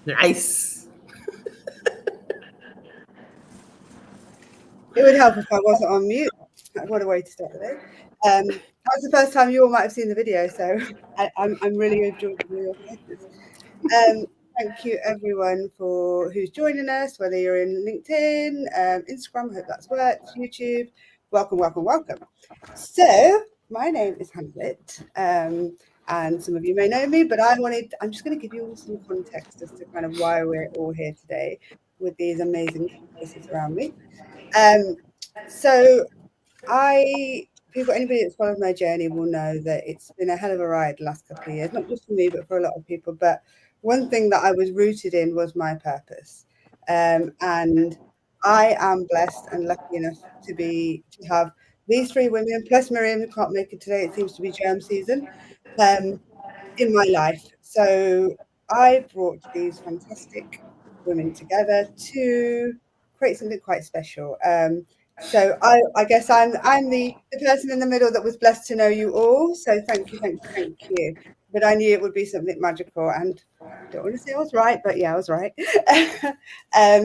Nice. It would help if I wasn't on mute. What a way to start the day. That's the first time you all might have seen the video, so I'm really enjoying your faces. Thank you everyone for who's joining us, whether you're in LinkedIn, Instagram, I hope that's worked, YouTube. Welcome, welcome, welcome. So my name is Hamlet, and some of you may know me, but I'm just going to give you all some context as to kind of why we're all here today with these amazing faces around me. So anybody that's followed my journey will know that it's been a hell of a ride the last couple of years, not just for me, but for a lot of people. But one thing that I was rooted in was my purpose. And I am blessed and lucky enough to have these three women, plus Miriam, who can't make it today. It seems to be germ season, in my life. So I brought these fantastic women together to create something quite special. So I guess I'm the person in the middle that was blessed to know you all. So thank you. But I knew it would be something magical, and I don't want to say I was right, but yeah, I was right.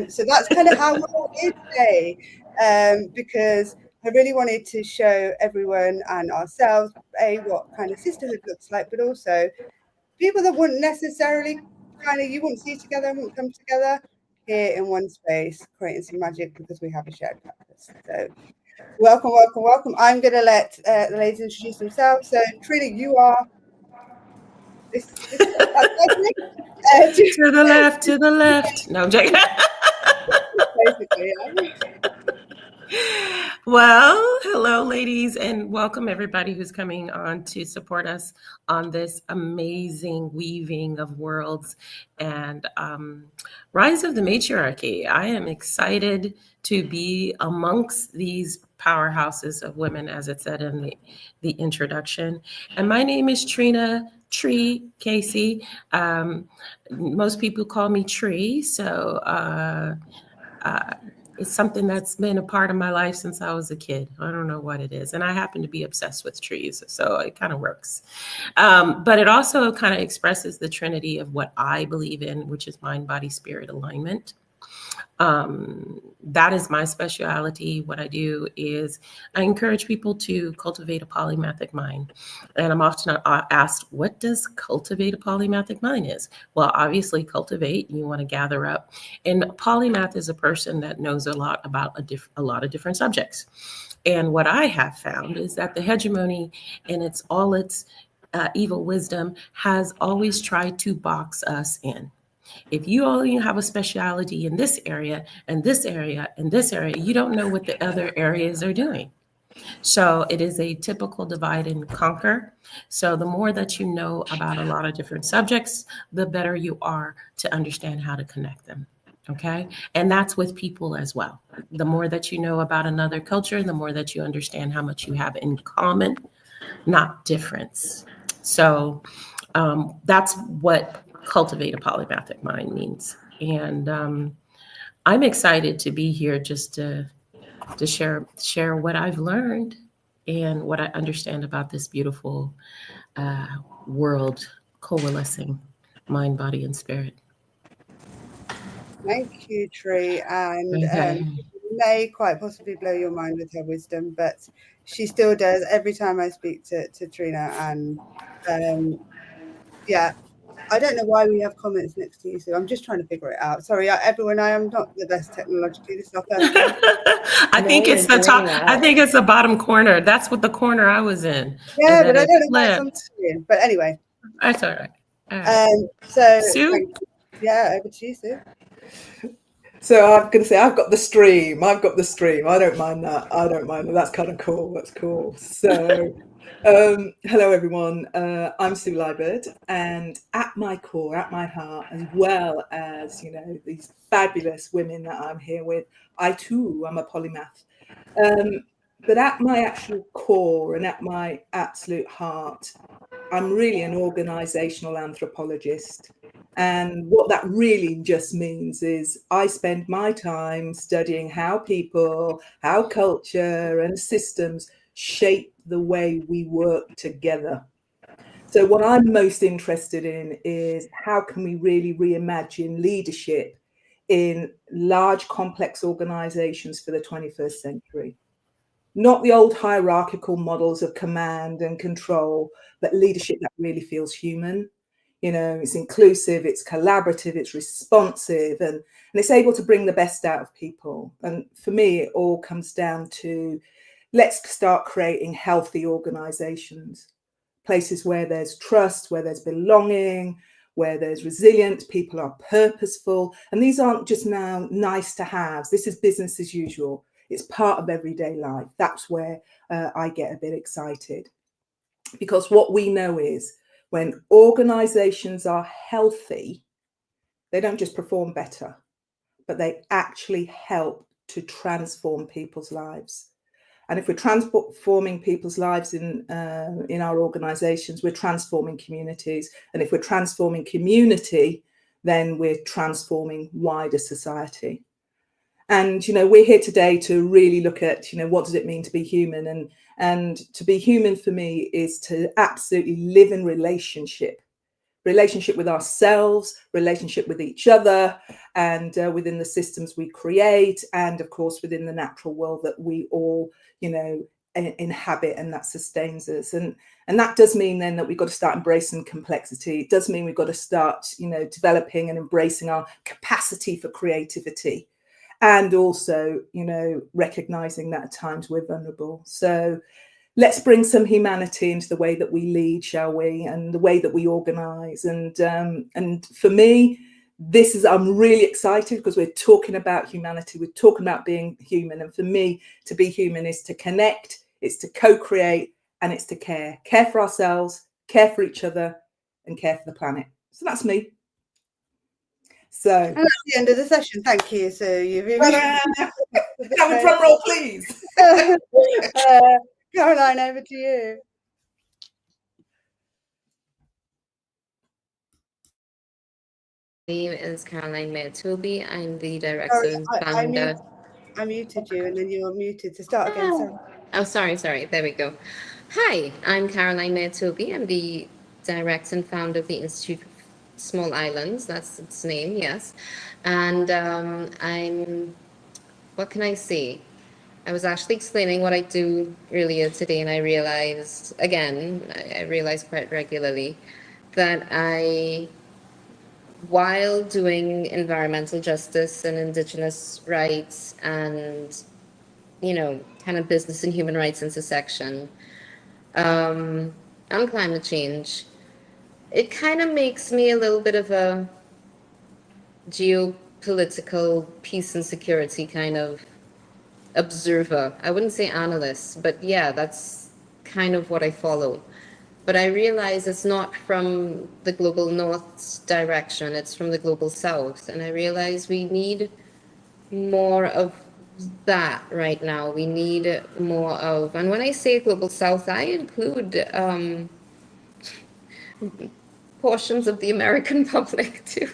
So that's kind of how we're all here today, because I really wanted to show everyone and ourselves what kind of sisterhood looks like, but also people that wouldn't necessarily you wouldn't see together and wouldn't come together here in one space, creating some magic because we have a shared purpose. So welcome, welcome, welcome. I'm going to let the ladies introduce themselves. So Trina, you are this to To the left, to the left. No, I'm joking. basically, yeah. Well, hello, ladies, and welcome everybody who's coming on to support us on this amazing weaving of worlds and rise of the matriarchy. I am excited to be amongst these powerhouses of women, as it said in the introduction. And my name is Trina Tree Casey. Most people call me Tree, so it's something that's been a part of my life since I was a kid. I don't know what it is. And I happen to be obsessed with trees, so it kind of works. But it also kind of expresses the trinity of what I believe in, which is mind, body, spirit alignment. That is my specialty. What I do is I encourage people to cultivate a polymathic mind. And I'm often asked, what does cultivate a polymathic mind is? Well, obviously cultivate, you want to gather up. And polymath is a person that knows a lot about a lot of different subjects. And what I have found is that the hegemony and its evil wisdom has always tried to box us in. If you only have a specialty in this area and this area and this area, you don't know what the other areas are doing. So it is a typical divide and conquer. So the more that you know about a lot of different subjects, the better you are to understand how to connect them. Okay. And that's with people as well. The more that you know about another culture, the more that you understand how much you have in common, not difference. So that's what cultivate a polymathic mind means. And I'm excited to be here just to share what I've learned and what I understand about this beautiful world coalescing mind, body, and spirit. Thank you, Tree. And Okay. may quite possibly blow your mind with her wisdom, but she still does every time I speak to Trina. And yeah, I don't know why we have comments next to you, so I'm just trying to figure it out. Sorry, everyone, I am not the best technologically. This is our first time. I think it's the top. I think it's the bottom corner. That's what the corner I was in. Yeah, but I It don't know why it's on the flipped. screen. But anyway, That's all right. All right. so Sue? thank you. Yeah, over to you, Sue. So I'm going to say I've got the stream. I don't mind that. That's kind of cool. That's cool. So hello everyone. I'm Sue Liebert, and at my core, at my heart, as well as these fabulous women that I'm here with, I too am a polymath. But at my actual core and at my absolute heart, I'm really an organizational anthropologist. And what that really just means is I spend my time studying how people, how culture and systems shape the way we work together. So what I'm most interested in is how can we really reimagine leadership in large, complex organizations for the 21st century? Not the old hierarchical models of command and control, but leadership that really feels human. You know, it's inclusive, it's collaborative, it's responsive, and it's able to bring the best out of people. And for me, it all comes down to let's start creating healthy organizations, places where there's trust, where there's belonging, where there's resilience, people are purposeful. And these aren't just now nice to haves. This is business as usual. It's part of everyday life. That's where I get a bit excited. Because what we know is when organizations are healthy, they don't just perform better, but they actually help to transform people's lives. And if we're transforming people's lives in our organizations, we're transforming communities. And if we're transforming community, then we're transforming wider society. And, you know, we're here today to really look at, you know, what does it mean to be human? And to be human for me is to absolutely live in relationship with ourselves, relationship with each other, and within the systems we create, and of course within the natural world that we all, you know, inhabit, and that sustains us. And that does mean then that we've got to start embracing complexity. It does mean we've got to start, you know, developing and embracing our capacity for creativity, and also, you know, recognizing that at times we're vulnerable. So let's bring some humanity into the way that we lead, shall we, and the way that we organize. And for me, I'm really excited because we're talking about humanity. We're talking about being human. And for me, to be human is to connect, it's to co-create, and it's to care for ourselves, care for each other, and care for the planet. So that's me. So and that's the end of the session. Thank you. So you've have a drum roll, please. Caroline, over to you. My name is Caroline Mayer-Toby. I'm the director and founder. I muted you, and then you were muted to start again. Sorry. There we go. Hi, I'm Caroline Mayer-Toby. I'm the director and founder of the Institute of Small Islands. That's its name, yes. And what can I say? I was actually explaining what I do earlier today, and I realized quite regularly that while doing environmental justice and Indigenous rights and, you know, kind of business and human rights intersection, and climate change, it kind of makes me a little bit of a geopolitical peace and security kind of observer. I wouldn't say analyst, but yeah, that's kind of what I follow. But I realize it's not from the global north's direction, it's from the global south. And I realize we need more of that right now. We need more of, and when I say global south, I include portions of the American public too,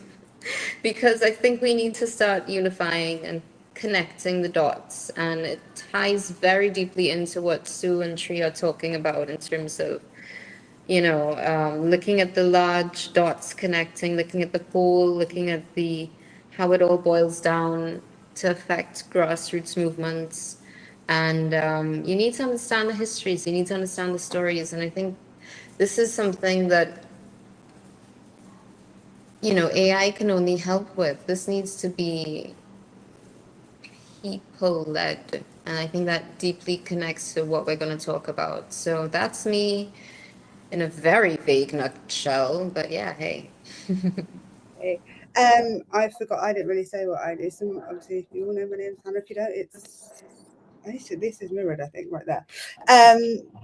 because I think we need to start unifying and connecting the dots. And it ties very deeply into what Sue and Tree are talking about in terms of, you know, looking at the large dots connecting, looking at the whole, looking at how it all boils down to affect grassroots movements. And you need to understand the histories, you need to understand the stories. And I think this is something that, you know, AI can only help with. This needs to be people-led. And I think that deeply connects to what we're going to talk about. So that's me in a very vague nutshell, but yeah, hey. Okay. I forgot, I didn't really say what I do. So obviously, you all know my name's Hannah. If you don't, this is mirrored, I think, right there.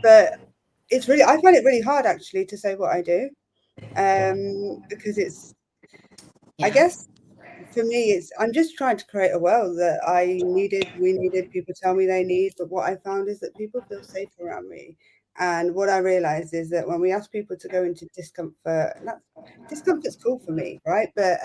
But it's really, I find it really hard actually to say what I do, because it's, I guess for me, I'm just trying to create a world that we needed, people tell me they need, but what I found is that people feel safe around me. And what I realized is that when we ask people to go into discomfort, and discomfort's cool for me, right? But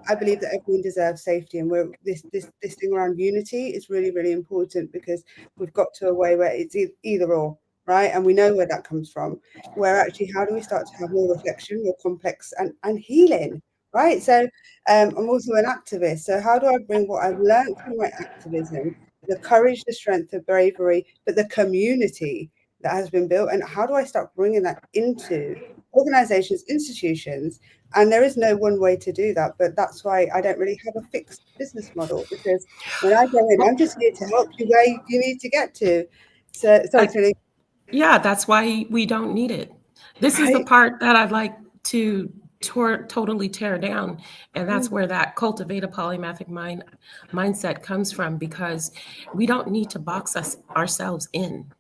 I believe that everyone deserves safety, and this thing around unity is really, really important, because we've got to a way where it's either or. right? And we know where that comes from, where actually, how do we start to have more reflection, more complex and healing, right? So I'm also an activist. So how do I bring what I've learned from my activism, the courage, the strength, the bravery, but the community that has been built, and how do I start bringing that into organizations, institutions? And there is no one way to do that, but that's why I don't really have a fixed business model, because when I go in, I'm just here to help you where you need to get to. So sorry, Tilly. Yeah, that's why we don't need it. This is the Right. part that I'd like to totally tear down. And that's where that cultivate a polymathic mindset comes from, because we don't need to box ourselves in.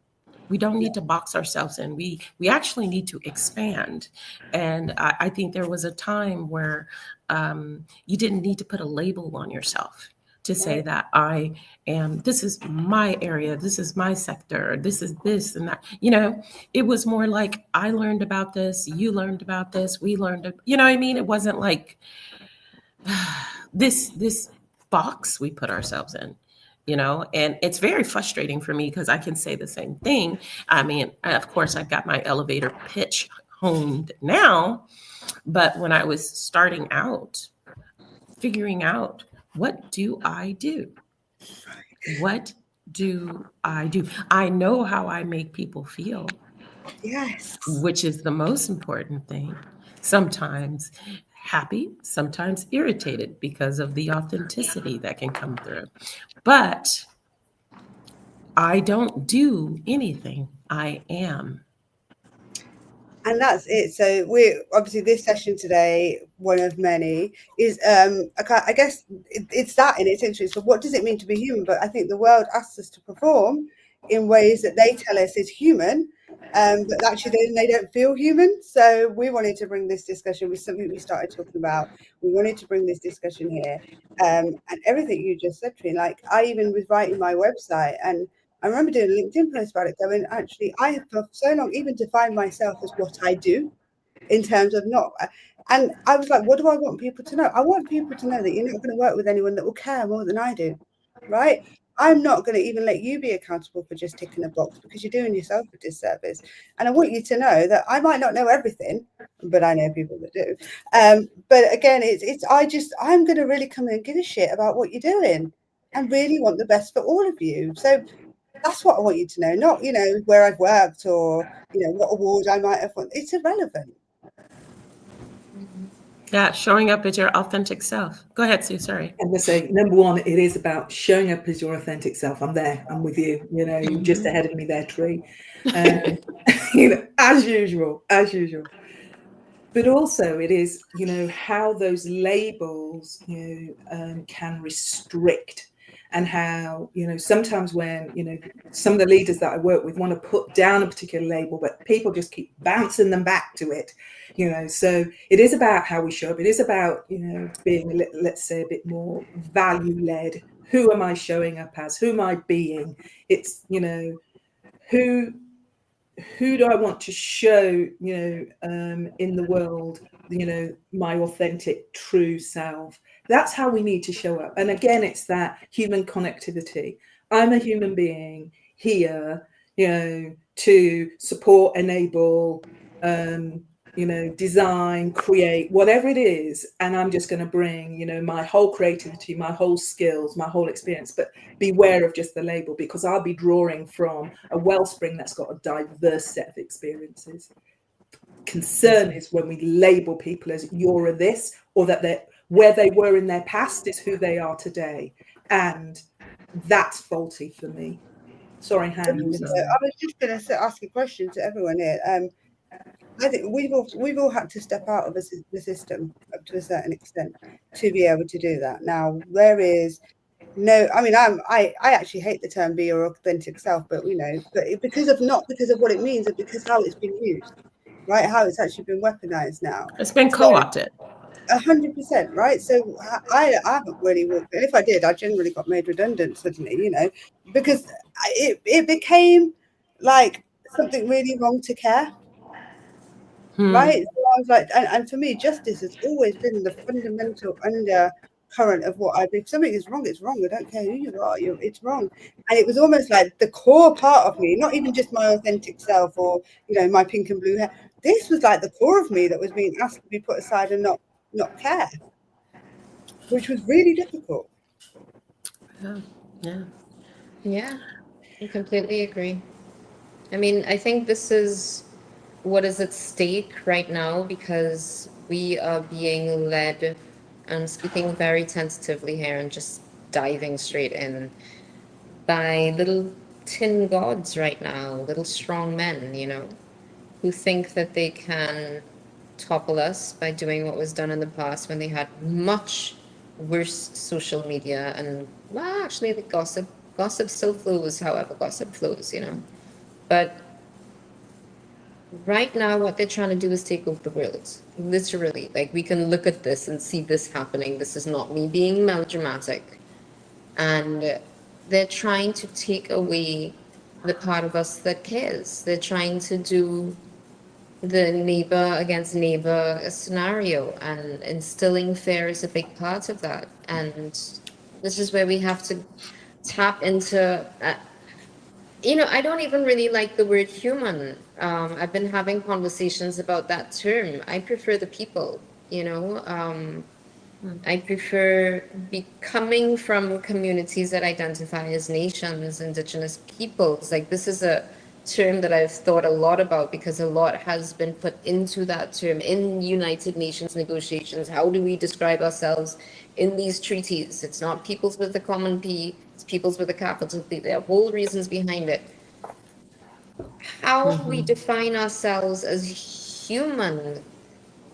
We don't need to box ourselves in. We actually need to expand. And I think there was a time where you didn't need to put a label on yourself to say that I am, this is my area, this is my sector, this is this and that. You know, it was more like, I learned about this, you learned about this, we learned, you know what I mean? It wasn't like this box we put ourselves in. You know, and it's very frustrating for me because I can say the same thing. I mean, of course, I've got my elevator pitch honed now, but when I was starting out, figuring out, what do I do? What do I do? I know how I make people feel. Yes. Which is the most important thing. Sometimes happy, sometimes irritated because of the authenticity that can come through. But I don't do anything. I am. And that's it. So we're obviously, this session today, one of many, is I guess it's that in its interest. So what does it mean to be human? But I think the world asks us to perform in ways that they tell us is human, but actually they don't feel human. So we wanted to bring this discussion with something we started talking about. We wanted to bring this discussion here, and everything you just said to me. Like, I even was writing my website, and I remember doing a LinkedIn post about it, going, actually, I have for so long even defined myself as what I do in terms of not. And I was like, what do I want people to know? I want people to know that you're not going to work with anyone that will care more than I do, right? I'm not going to even let you be accountable for just ticking a box, because you're doing yourself a disservice. And I want you to know that I might not know everything, but I know people that do. But again, I'm going to really come in and give a shit about what you're doing and really want the best for all of you. So that's what I want you to know, not, where I've worked or, what award I might have won. It's irrelevant. Yeah, showing up as your authentic self. Go ahead, Sue, sorry. I'm going to say, number one, it is about showing up as your authentic self. I'm there. I'm with you. You're just ahead of me there, Tree. As usual. But also it is, how those labels, can restrict. And how, sometimes when, some of the leaders that I work with want to put down a particular label, but people just keep bouncing them back to it, So it is about how we show up. It is about, being, let's say, a bit more value-led. Who am I showing up as? Who am I being? It's, who do I want to show, in the world, my authentic, true self? That's how we need to show up. And again, it's that human connectivity. I'm a human being here, to support, enable, design, create, whatever it is. And I'm just going to bring, my whole creativity, my whole skills, my whole experience, but beware of just the label, because I'll be drawing from a wellspring that's got a diverse set of experiences. Concern is when we label people as you're a this, or that where they were in their past is who they are today. And that's faulty for me. Sorry, Han. I was just going to ask a question to everyone here. I think we've all had to step out of the system up to a certain extent to be able to do that. Now, there is no, I mean, I actually hate the term "be your authentic self," but but not because of what it means, but because how it's been used, right? How it's actually been weaponized now. It's been co-opted. 100%, right? So I haven't really walked, and if I did, I generally got made redundant suddenly, because it became like something really wrong to care. Right. So I was like, and for me, justice has always been the fundamental current of what I do. If something is wrong, it's wrong. I don't care who you are, it's wrong. And it was almost like the core part of me, not even just my authentic self or, you know, my pink and blue hair. This was like the core of me that was being asked to be put aside and not care, which was really difficult. Yeah. Yeah, I completely agree. I mean, I think this is what is at stake right now because we are being led, and speaking very tentatively here and just diving straight in, by little tin gods right now, little strong men, you know, who think that they can topple us by doing what was done in the past when they had much worse social media. And well, actually, the gossip still flows, however gossip flows, you know. But right now, what they're trying to do is take over the world, literally. Like, we can look at this and see this happening. This is not me being melodramatic. And they're trying to take away the part of us that cares. They're trying to do the neighbor against neighbor scenario, and instilling fear is a big part of that. And this is where we have to tap into, you know, I don't even really like the word human. I've been having conversations about that term. I prefer the people, you know. I prefer coming from communities that identify as nations, indigenous peoples. Like, this is a term that I've thought a lot about because a lot has been put into that term in United Nations negotiations. How do we describe ourselves in these treaties? It's not peoples with a common P, it's peoples with a capital P. There are whole reasons behind it. How we define ourselves as human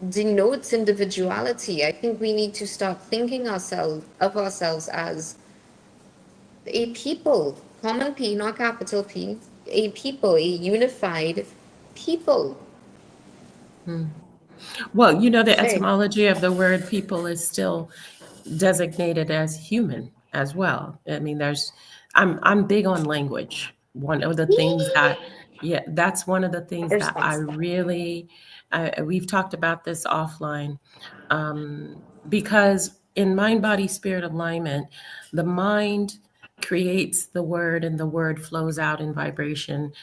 denotes individuality. I think we need to start thinking of ourselves as a people, common P, not capital P, a people, a unified people. Well, you know, the Say. etymology of the word people is still designated as human as well. I mean, I'm big on language. One of the things that, yeah, that's one of the things that I really, we've talked about this offline, because in mind, body, spirit alignment, the mind creates the word and the word flows out in vibration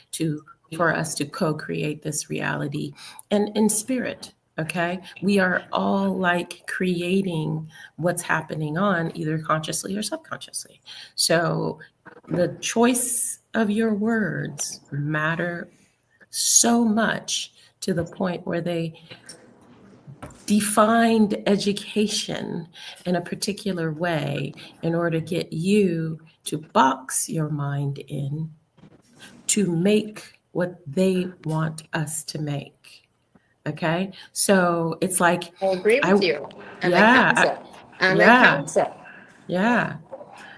for us to co-create this reality. And in spirit, okay, we are all like creating what's happening on either consciously or subconsciously. So the choice of your words matter so much, to the point where they defined education in a particular way in order to get you to box your mind in to make what they want us to make. Okay, so it's like, I agree with you. And yeah, I counsel. And I yeah, counsel. yeah,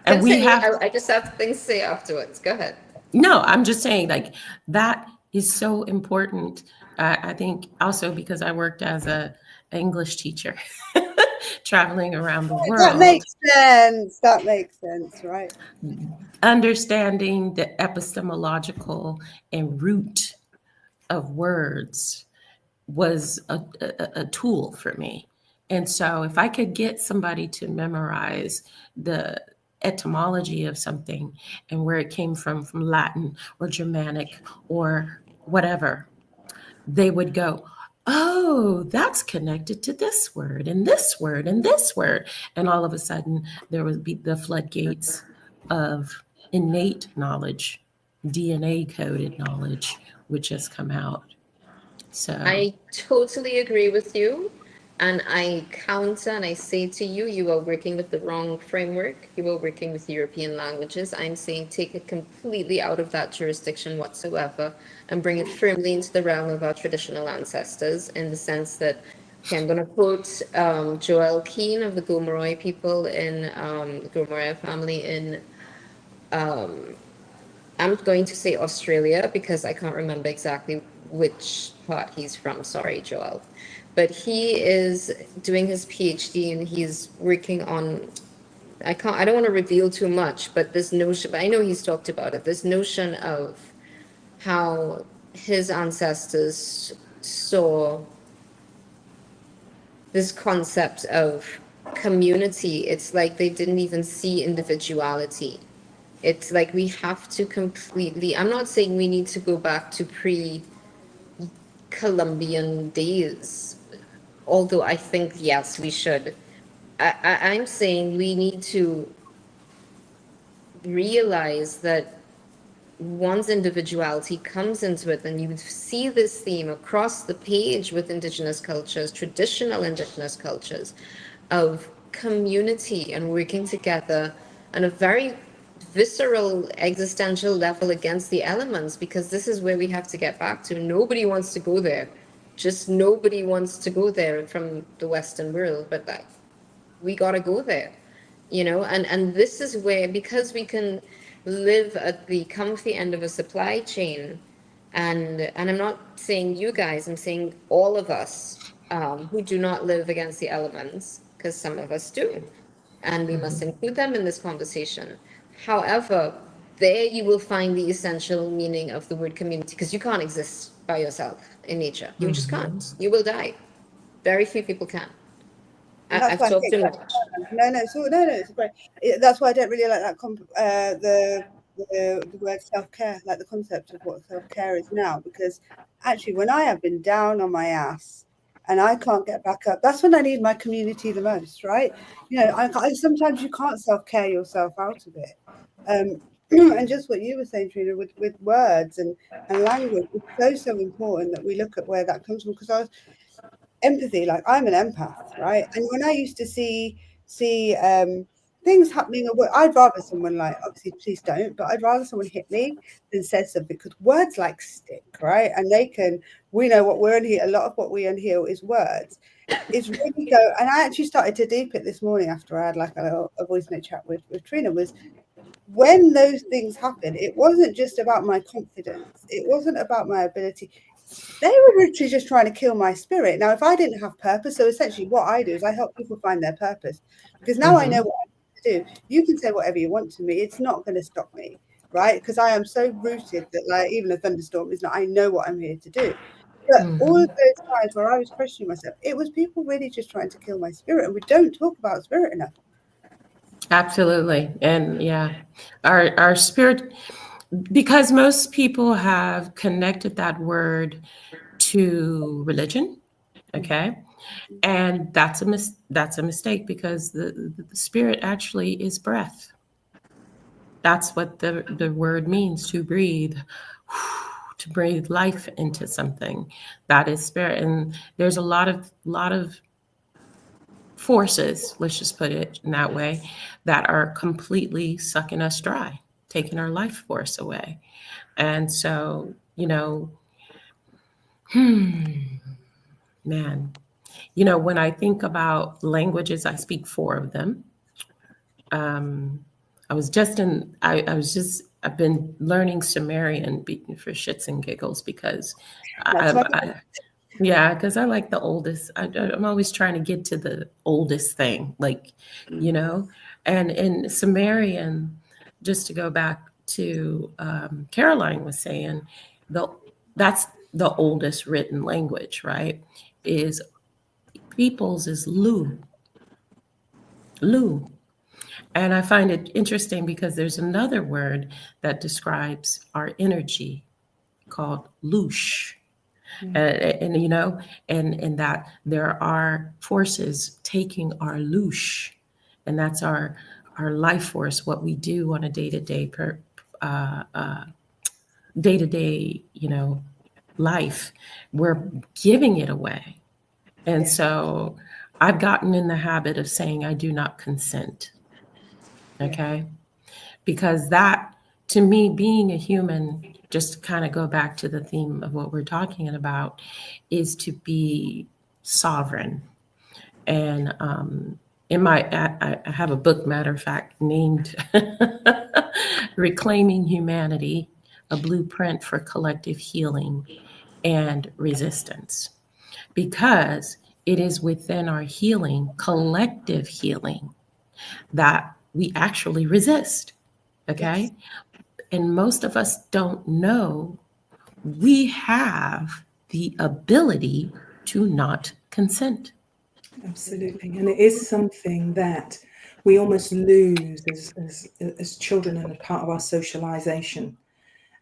and we Continue. have. I just have things to say afterwards. Go ahead. No, I'm just saying, like, that is so important. I think also because I worked as a English teacher, traveling around the That world, makes sense. That makes sense, right? understanding the epistemological and root of words was a tool for me. And so if I could get somebody to memorize the etymology of something and where it came from Latin or Germanic or whatever, they would go, oh, that's connected to this word and this word and this word. And all of a sudden, there would be the floodgates of innate knowledge, DNA coded knowledge, which has come out. So, I totally agree with you. And I counter and I say to you, you are working with the wrong framework. You are working with European languages. I'm saying take it completely out of that jurisdiction whatsoever and bring it firmly into the realm of our traditional ancestors, in the sense that, okay, I'm going to quote Joel Keane of the Gomeroi people in the Gomeroi family in, I'm going to say Australia because I can't remember exactly which part he's from. Sorry, Joel. But he is doing his PhD and he's working on, I don't want to reveal too much, but this notion, but I know he's talked about it, this notion of how his ancestors saw this concept of community, it's like they didn't even see individuality. It's like we have to completely, I'm not saying we need to go back to pre-Columbian days, although I think, yes, we should. I'm saying we need to realize that one's individuality comes into it, and you see this theme across the page with indigenous cultures, traditional indigenous cultures, of community and working together on a very visceral existential level against the elements, because this is where we have to get back to. Nobody wants to go there. Just nobody wants to go there from the Western world, but that we got to go there, and this is where, because we can live at the comfy end of a supply chain, and I'm not saying you guys, I'm saying all of us, who do not live against the elements, because some of us do, and we must include them in this conversation. However, there you will find the essential meaning of the word community, because you can't exist by yourself in nature. You just can't. You will die. Very few people can. And that's I've why I talked think to it's great. That's why I don't really like that the word self-care, like the concept of what self-care is now, because actually when I have been down on my ass and I can't get back up, that's when I need my community the most, right? Sometimes you can't self-care yourself out of it. And just what you were saying, Trina, with words and language, it's so important that we look at where that comes from, because empathy, like I'm an empath, right? And when I used to see things happening, I'd rather someone, like, obviously please don't, but I'd rather someone hit me than says something, because words like stick, right? And we know what we're unheal, a lot of what we unheal is words. It's really and I actually started to deep it this morning after I had like a voice note chat with Trina, was when those things happen, it wasn't just about my confidence, it wasn't about my ability. They were literally just trying to kill my spirit. Now, if I didn't have purpose, so essentially what I do is I help people find their purpose, because now I know what I need to do. You can say whatever you want to me. It's not going to stop me, right? Because I am so rooted that, like, even a thunderstorm is not, I know what I'm here to do. But all of those times where I was questioning myself, it was people really just trying to kill my spirit. And we don't talk about spirit enough. Absolutely. And yeah, our spirit, because most people have connected that word to religion, okay? And that's a mistake, because the spirit actually is breath. That's what the word means, to breathe, to breathe life into something. That is spirit. And there's a lot of forces, let's just put it in that way, that are completely sucking us dry, taking our life force away. And so, man, when I think about languages, I speak 4 of them. I've been learning Sumerian for shits and giggles, because because I like the oldest. I'm always trying to get to the oldest thing, like, and in Sumerian, just to go back to Caroline was saying, that's the oldest written language, right? Is people's is Lu. And I find it interesting because there's another word that describes our energy called Lush. And that there are forces taking our Lush, and that's our life force, what we do on a day-to-day life. We're giving it away. And so I've gotten in the habit of saying I do not consent. Okay? Because that, to me, being a human, just to kind of go back to the theme of what we're talking about, is to be sovereign. And I have a book, matter of fact, named Reclaiming Humanity, a Blueprint for Collective Healing and Resistance. Because it is within our healing, collective healing, that we actually resist. Okay? Yes. And most of us don't know we have the ability to not consent. Absolutely. And it is something that we almost lose as children and as part of our socialization.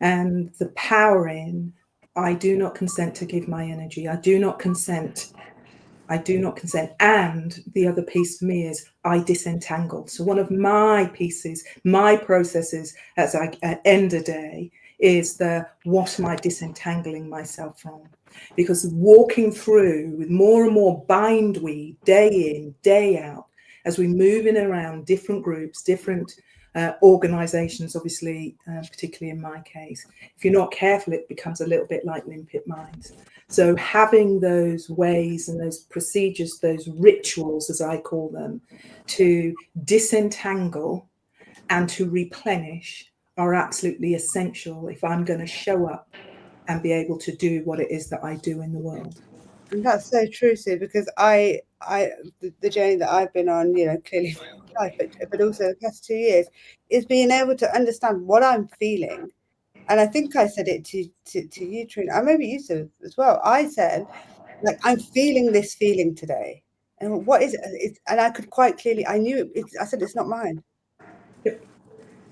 And the power in, I do not consent to give my energy. I do not consent. And the other piece for me is I disentangle. So one of my pieces, my processes as I end a day is what am I disentangling myself from? Because walking through with more and more bindweed day in, day out, as we move in around different groups, different organizations, obviously, particularly in my case, if you're not careful, it becomes a little bit like limpet minds. So having those ways and those procedures, those rituals, as I call them, to disentangle and to replenish are absolutely essential if I'm going to show up and be able to do what it is that I do in the world. And that's so true, Sue, because the journey that I've been on, clearly my whole life, but also the past 2 years, is being able to understand what I'm feeling. And I think I said it to you, Trina, and maybe you said as well. I said, like, I'm feeling this feeling today. And what is it? And I could quite clearly, I knew it. I said, it's not mine. Yep.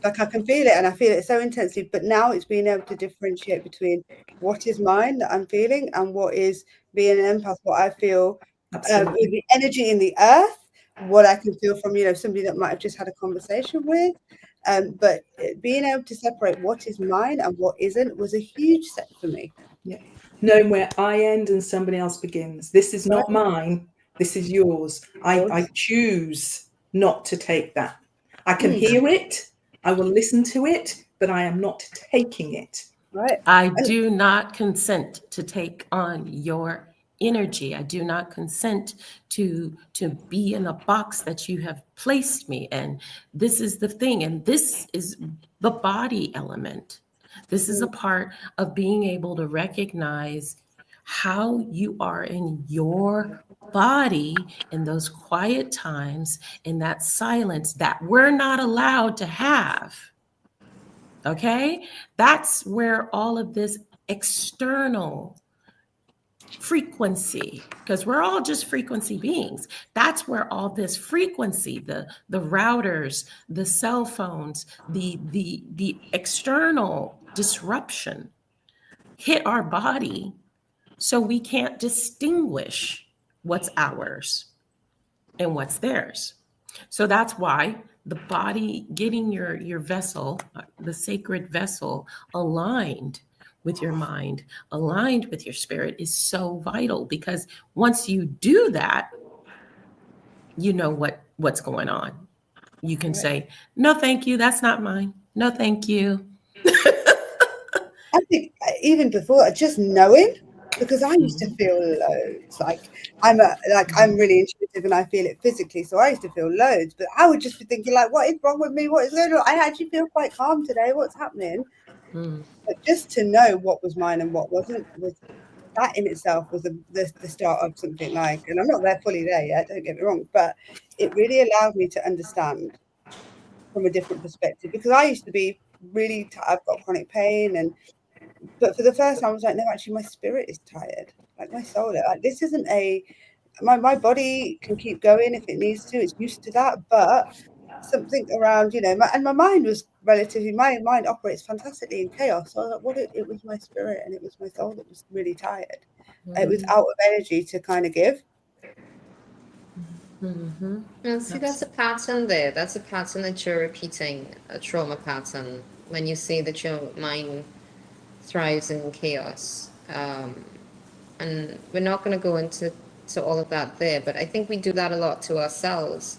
Like, I can feel it, and I feel it so intensely. But now it's being able to differentiate between what is mine that I'm feeling and what is being an empath, what I feel with the energy in the earth, what I can feel from, somebody that might have just had a conversation with. But being able to separate what is mine and what isn't was a huge step for me. Yeah. Knowing where I end and somebody else begins. This is not mine. This is yours. I choose not to take that. I can hear it. I will listen to it, but I am not taking it. Right. I do not consent to take on your energy. I do not consent to be in a box that you have placed me in. This is the thing, and this is the body element. This is a part of being able to recognize how you are in your body in those quiet times, in that silence that we're not allowed to have. Okay? That's where all of this external frequency, because we're all just frequency beings. That's where all this frequency, the routers, the cell phones, the external disruption hit our body, so we can't distinguish what's ours and what's theirs. So that's why the body, getting your vessel, the sacred vessel, aligned with your mind, aligned with your spirit is so vital, because once you do that, you know what's going on. You can say, no, thank you. That's not mine. No, thank you. I think even before, just knowing, because I used to feel loads. Like I'm really intuitive and I feel it physically. So I used to feel loads, but I would just be thinking, like, what is wrong with me? What is going on? I actually feel quite calm today. What's happening? But just to know what was mine and what wasn't, that in itself was the start of something like, and I'm not there fully there yet, don't get me wrong, but it really allowed me to understand from a different perspective, because I used to be really, I've got chronic pain, but for the first time I was like, no, actually my spirit is tired, like my soul, like this isn't my body can keep going if it needs to, it's used to that, but something around, and my mind was relatively, my mind operates fantastically in chaos. So I was like, it was my spirit and it was my soul that was really tired. It was out of energy to kind of give. Well, see, that's a pattern there. That's a pattern that you're repeating, a trauma pattern, when you say that your mind thrives in chaos. And we're not going to go into all of that there, but I think we do that a lot to ourselves,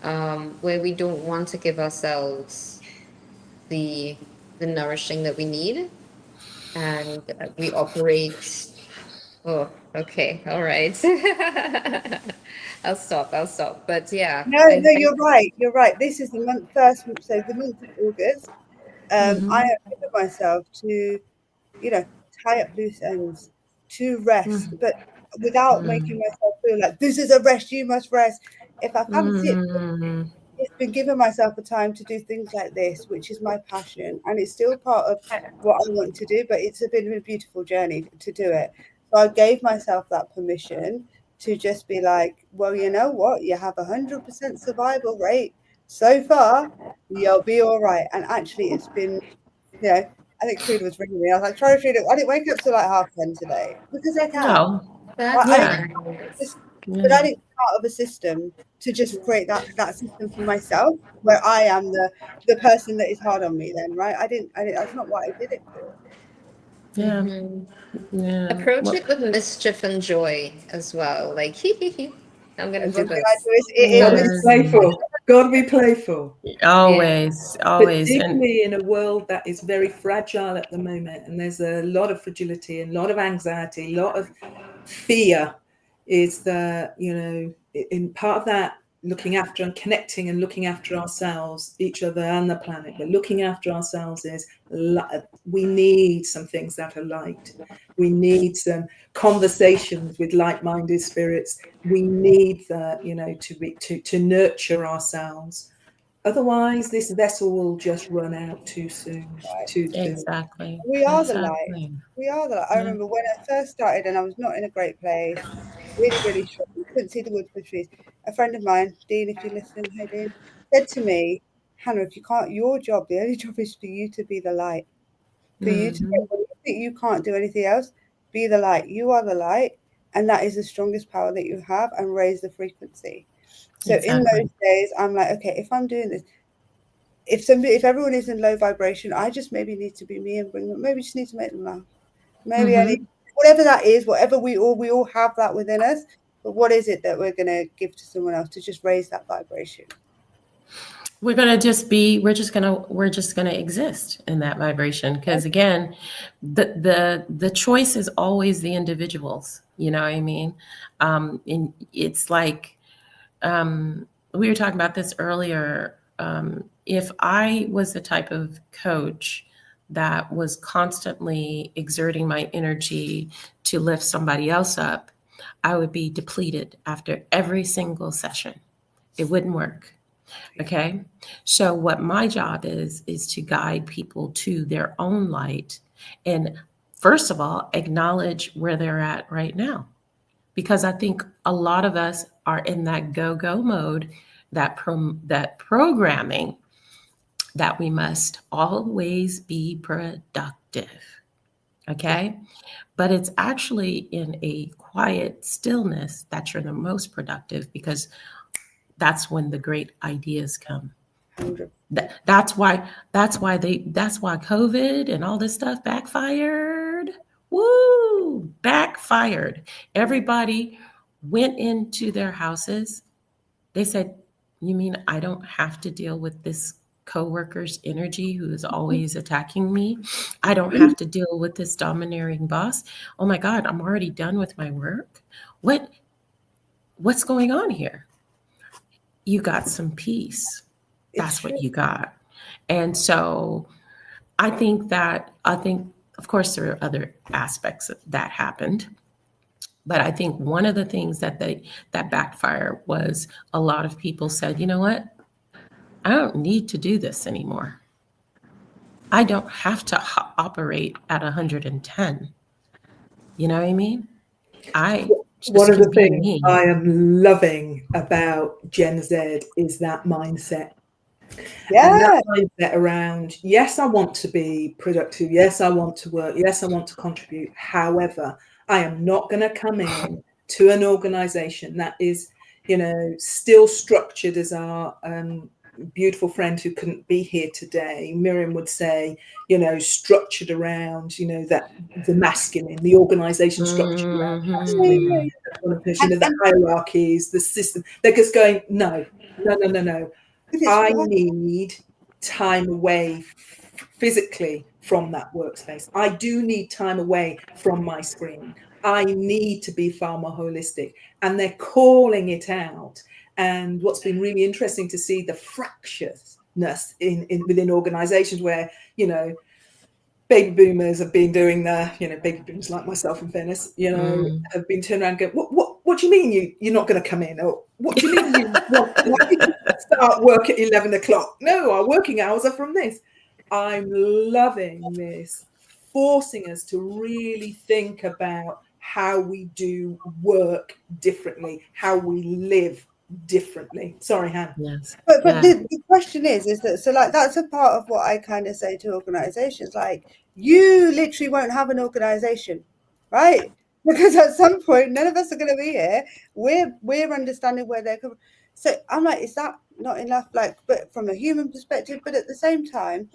where we don't want to give ourselves the nourishing that we need, and we operate. Oh, okay, all right. I'll stop. But yeah. No, you're right. This is the month so the month of August. I have given myself to, tie up loose ends, to rest, but without making myself feel like this is a rest, you must rest. If I fancy it, it's been giving myself a time to do things like this, which is my passion, and it's still part of what I want to do, but it's been a beautiful journey to do it. So I gave myself that permission to just be like, well, you know what? You have 100% survival rate. So far, you'll be all right. And actually, it's been, you know, I think Frida was ringing me. I was like, sorry, Frida, I didn't wake up till like 10:30 today because I can't. No. That's I Yeah. nice. but I didn't part of a system to just create that system for myself where I am the person that is hard on me then, right? I didn't that's not what I did it for. Yeah. Mhm. Yeah. Approach Well, it with mischief and joy as well. Like, I'm gonna And do one thing I this. do is it Gotta is be Yes. playful. Gotta be playful. always, always. And Particularly in a world that is very fragile at the moment, and there's a lot of fragility and a lot of anxiety, a lot of fear. Is that, you know, in part of that, looking after and connecting and looking after ourselves, each other and the planet, but looking after ourselves is we need some things that are light. We need some conversations with like-minded spirits. We need that, you know, to nurture ourselves. Otherwise, this vessel will just run out too soon. Too soon. exactly. we are the light. Exactly. We are the light. I Yeah. remember when I first started and I was not in a great place, really, really struggling, couldn't see the wood for the trees. A friend of mine, Dean, if you listen, hey Dean, said to me, Hannah, if you can't, your job, the only job is for you to be the light. For you to Mhm. when you think you can't do anything else, be the light. You are the light, and that is the strongest power that you have, and raise the frequency. So in Exactly. those days, I'm like, okay, if I'm doing this, if everyone is in low vibration, I just maybe need to be me and bring them. Maybe just need to make them laugh. Maybe I need whatever that is, whatever we all have that within us. But what is it that we're going to give to someone else to just raise that vibration? We're just gonna exist in that vibration, because again, the choice is always the individual's. You know what I mean? And it's like, we were talking about this earlier. If I was the type of coach that was constantly exerting my energy to lift somebody else up, I would be depleted after every single session. It wouldn't work. Okay. So, what my job is to guide people to their own light. And first of all, acknowledge where they're at right now. Because I think a lot of us are in that go mode, that programming that we must always be productive. Okay. But it's actually in a quiet stillness that you're the most productive, because that's when the great ideas come. 100. That's why COVID and all this stuff backfired. Woo! Backfired. Everybody went into their houses. They said, "You mean I don't have to deal with this coworker's energy who is always attacking me? I don't have to deal with this domineering boss. Oh my God, I'm already done with my work. What's going on here?" You got some peace. That's what you got. And so I think, of course, there are other aspects that happened. But I think one of the things that backfired was a lot of people said, you know what? I don't need to do this anymore. I don't have to operate at 110. You know what I mean? I just One of can the be things me. I am loving about Gen Z is that mindset. Yeah. And that mindset around, yes, I want to be productive. Yes, I want to work. Yes, I want to contribute. However, I am not going to come in to an organization that is, you know, still structured as our beautiful friend who couldn't be here today, Miriam, would say, you know, structured around, you know, that the masculine, the organization structured around masculine, you know, the hierarchies, the system. They're just going, no. I need time away physically from that workspace. I do need time away from my screen. I need to be far more holistic. And they're calling it out. And what's been really interesting to see the fractiousness within organizations where, you know, baby boomers have been doing baby boomers like myself, in fairness, you know, have been turned around and going, what do you mean you're not going to come in? Or what do you mean you want to start work at 11 o'clock? No, our working hours are from this. I'm loving this, forcing us to really think about how we do work differently, how we live differently. Sorry, Han. Yes. But Yeah. the question is that, so like that's a part of what I kind of say to organizations, like you literally won't have an organization, right? Because at some point none of us are going to be here. We're understanding where they're coming. So I'm like, is that not enough? Like, but from a human perspective, but at the same time,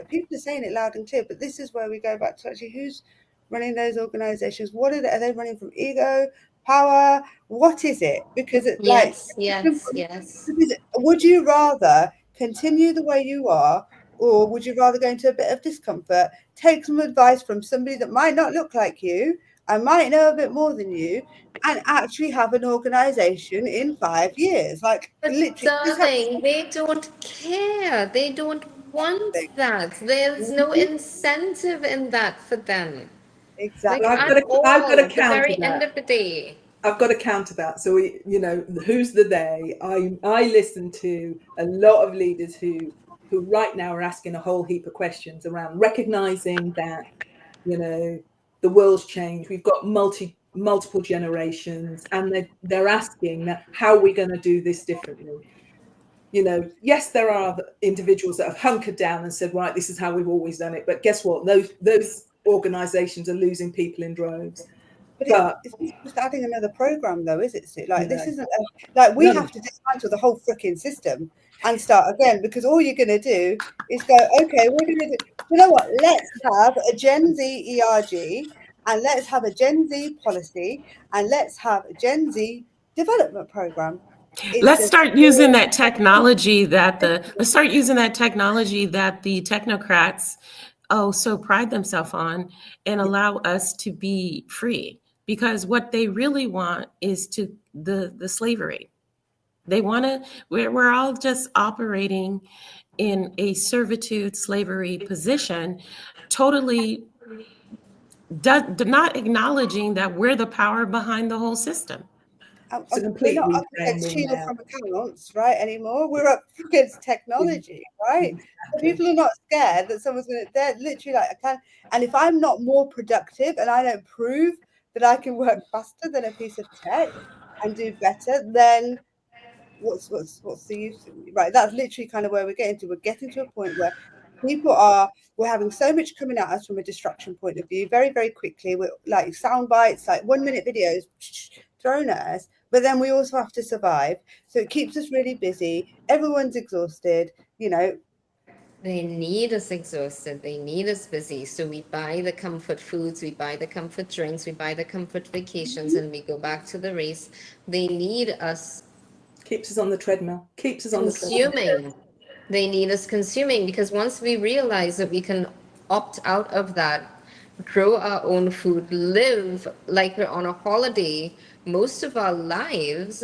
people are saying it loud and clear. But this is where we go back to actually who's running those organizations. What are they running from? Ego, power? What is it? Because it like Yes. would you rather continue the way you are, or would you rather go into a bit of discomfort, take some advice from somebody that might not look like you and might know a bit more than you, and actually have an organization in 5 years? Like, But literally, darling, they don't care. They don't want that. There's no incentive in that for them. Like exactly. I've at got to all, the counter very end that. of the day. I've got to counter that. So we, who's the they? I listen to a lot of leaders who right now are asking a whole heap of questions around recognizing that, the world's changed. We've got multiple generations, and they're asking that how are we going to do this differently? Yes, there are individuals that have hunkered down and said, right, this is how we've always done it. But guess what? Those organizations are losing people in droves. But it's not just adding another program, though, is it, Sue? Like, this No. isn't like we have to dismantle the whole freaking system and start again, because all you're going to do is go, okay, we're going to do, you know what? Let's have a Gen Z ERG, and let's have a Gen Z policy, and let's have a Gen Z development program. Let's start using that technology that the technocrats so pride themselves on, and allow us to be free. Because what they really want is the slavery. They want to. We're all just operating in a servitude, slavery position, totally not acknowledging that we're the power behind the whole system. We're not up against Sheila from accounts, right, anymore. We're up against technology, right? Exactly. So people are not scared that someone's going to, they're literally like, I can, and if I'm not more productive and I don't prove that I can work faster than a piece of tech and do better, then what's the use? Right, that's literally kind of where we're getting to. We're getting to a point where we're having so much coming at us from a distraction point of view very, very quickly. We're like sound bites, like 1 minute videos thrown at us, but then we also have to survive. So it keeps us really busy. Everyone's exhausted, They need us exhausted. They need us busy. So we buy the comfort foods, we buy the comfort drinks, we buy the comfort vacations, and we go back to the race. They need us. Keeps us on the treadmill. Keeps us on the consuming. They need us consuming, because once we realize that we can opt out of that, grow our own food, live like we're on a holiday most of our lives,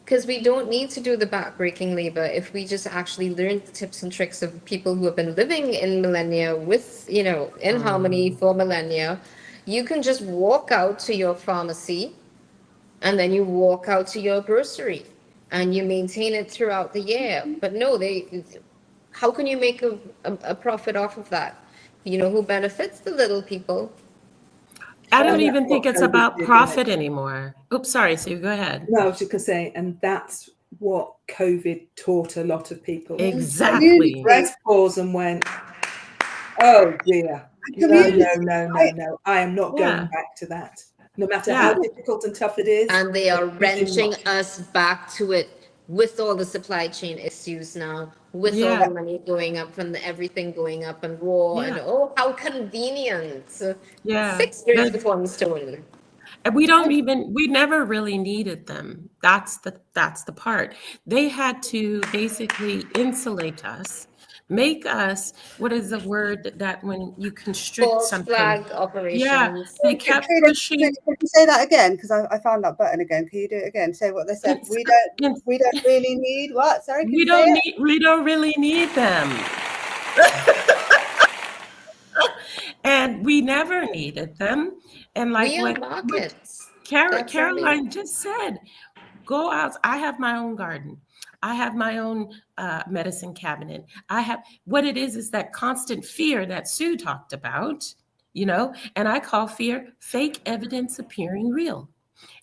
because we don't need to do the backbreaking labor if we just actually learn the tips and tricks of people who have been living in millennia with, in harmony for millennia. You can just walk out to your pharmacy, and then you walk out to your grocery, and you maintain it throughout the year. But no, how can you make a profit off of that? Who benefits? The little people. I don't even think it's about profit anymore. Oops, sorry, Sue, go ahead. No, I was just going to say, and that's what COVID taught a lot of people. Exactly. Pressed pause and went, oh dear, no, I am not going back to that. No matter how difficult and tough it is. And they are wrenching us back to it with all the supply chain issues now, with all the money going up and everything going up and war and how convenient. 6 years before I'm stolen. And we never really needed them. That's the part. They had to basically insulate us, make us, what is the word that when you constrict false something? Flag operations. Yeah, they kept pushing. Can you say that again? Because I found that button again. Can you do it again? Say what they said. We don't really need what? Sorry, we don't really need them. And we never needed them. And like what Caroline just said, go out. I have my own garden. I have my own medicine cabinet. I have what it is that constant fear that Sue talked about. you know, and I call fear fake evidence appearing real.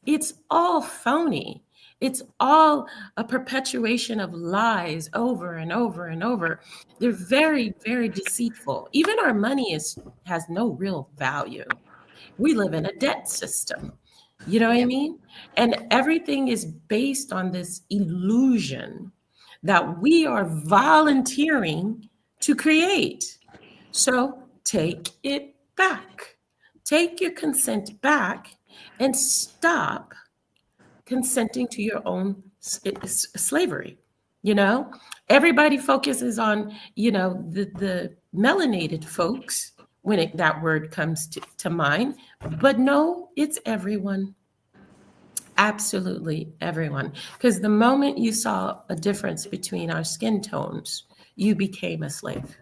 It's all phony. It's all a perpetuation of lies over and over and over. They're very, very deceitful. Even our money has no real value. We live in a debt system. You know what I mean? And everything is based on this illusion that we are volunteering to create. So take it back. Take your consent back and stop consenting to your own slavery. You know, everybody focuses on, you know, the melanated folks when that word comes to mind, but no, it's everyone. Absolutely everyone. Because the moment you saw a difference between our skin tones, you became a slave.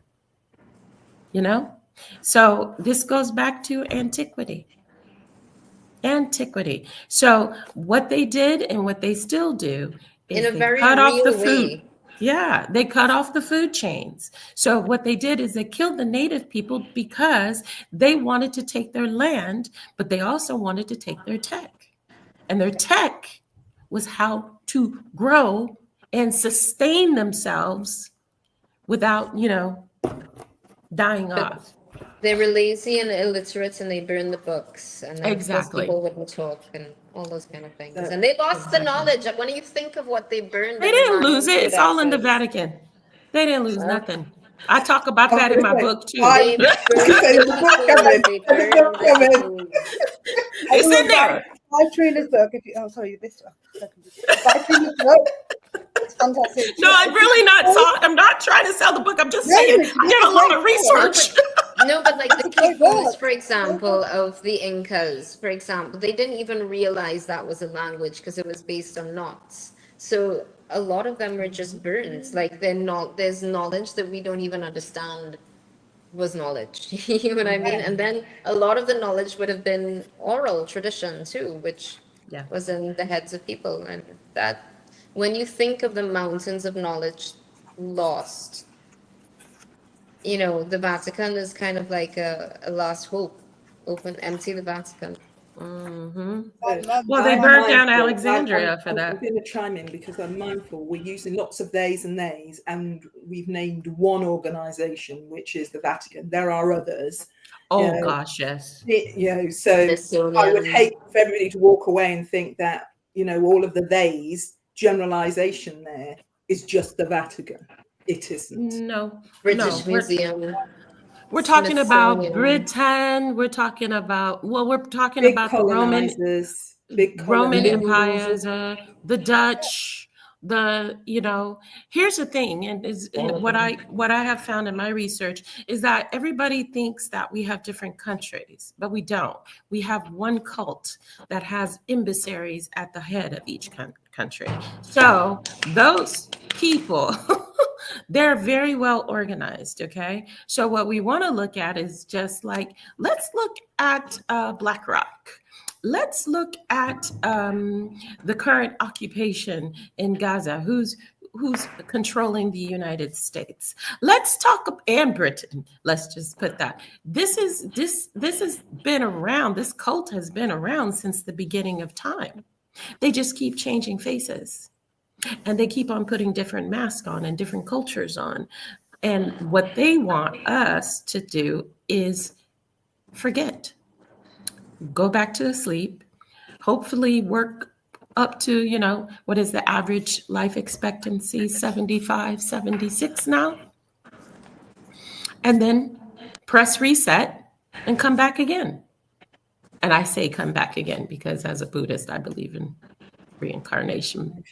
You know? So this goes back to antiquity. Antiquity. So what they did and what they still do is In a very cut off the real food. way. Yeah, they cut off the food chains. So what they did is they killed the native people because they wanted to take their land, but they also wanted to take their tech. And their tech was how to grow and sustain themselves without, you know, dying But off. they were lazy and illiterate, and they burned the books, and then of course Exactly. people wouldn't talk and all those kind of things. So- And they lost the knowledge. When you think of what they burned, They in the didn't lose it. It's all in the manuscript Vatican. They didn't lose Huh? nothing. I talk about that in my book too. I- They There's a book coming. They There's a book burned the coming. food. It's in there. Buy Trina's book. If you, oh, sorry, this one. Buy Trina's book. It's fantastic. No, I'm really not talking. I'm not trying to sell the book. I'm just No, saying it's I did a lot of research. No, but like the It's very keepers, good. for example, of the Incas, for example, they didn't even realize that was a language because it was based on knots. So a lot of them were just burned. Like there's knowledge that we don't even understand was knowledge. You know what I mean? And then a lot of the knowledge would have been oral tradition too, which Yeah. was in the heads of people. And that when you think of the mountains of knowledge lost, you know, the Vatican is kind of like a last hope. Empty the Vatican. Mm-hmm. Well, Well, they I'm burned down mindful. Alexandria for I'm that. going to chime in because I'm mindful. We're using lots of theys and theys, and we've named one organisation, which is the Vatican. There are others. Oh Yeah. gosh, yes. So I would Smithsonian. hate for everybody to walk away and think that, you know, all of the theys generalisation there is just the Vatican. It isn't. No, British no. Museum. We're talking about Smithsonian. Britain. We're talking about we're talking Big about the Roman colonisers, empires, the Dutch, here's the thing, and what I have found in my research is that everybody thinks that we have different countries, but we don't. We have one cult that has embassies at the head of each country. So those people, they're very well organized. Okay. So what we want to look at is just like, let's look at BlackRock. Let's look at the current occupation in Gaza, who's controlling the United States. Let's talk and Britain. Let's just put that. This has been around. This cult has been around since the beginning of time. They just keep changing faces, and they keep on putting different masks on and different cultures on. And what they want us to do is forget. Go back to sleep, hopefully work up to, what is the average life expectancy, 75, 76 now, and then press reset and come back again. And I say come back again because as a Buddhist, I believe in reincarnation.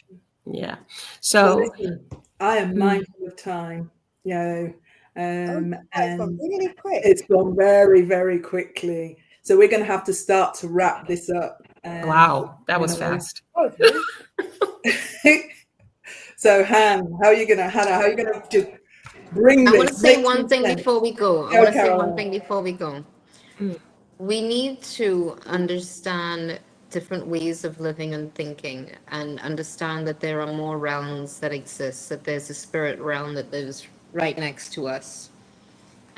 Yeah. So I am mindful of time, It's gone and really quick. it's gone very, very quickly. So we're going to have to start to wrap this up. wow, that was fast. Oh, really? So Hannah, how are you going to just bring I this? want to say make one some thing sense? before we go. Go, Caroline. We need to understand different ways of living and thinking, and understand that there are more realms that exist, that there's a spirit realm that lives right next to us.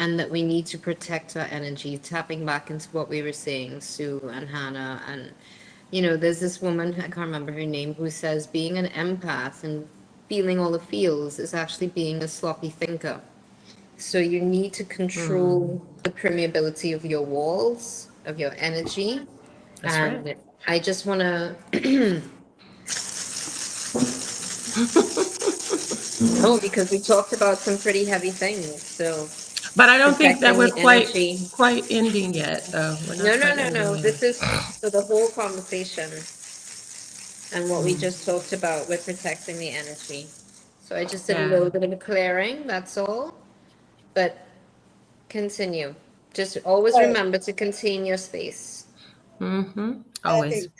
and that we need to protect our energy, tapping back into what we were saying, Sue and Hannah. And, you know, there's this woman, I can't remember her name, who says being an empath and feeling all the feels is actually being a sloppy thinker. So you need to control the permeability of your walls, of your energy. That's and right. I just want to no, because we talked about some pretty heavy things. So But I don't think that protecting we're the energy. quite ending yet, though. We're not No, quite ending yet. This is for the whole conversation and what we Mm. just talked about with protecting the energy. So I just did a Yeah. little bit of a clearing, that's all. But continue. Just always So- remember to contain your space. I Always. think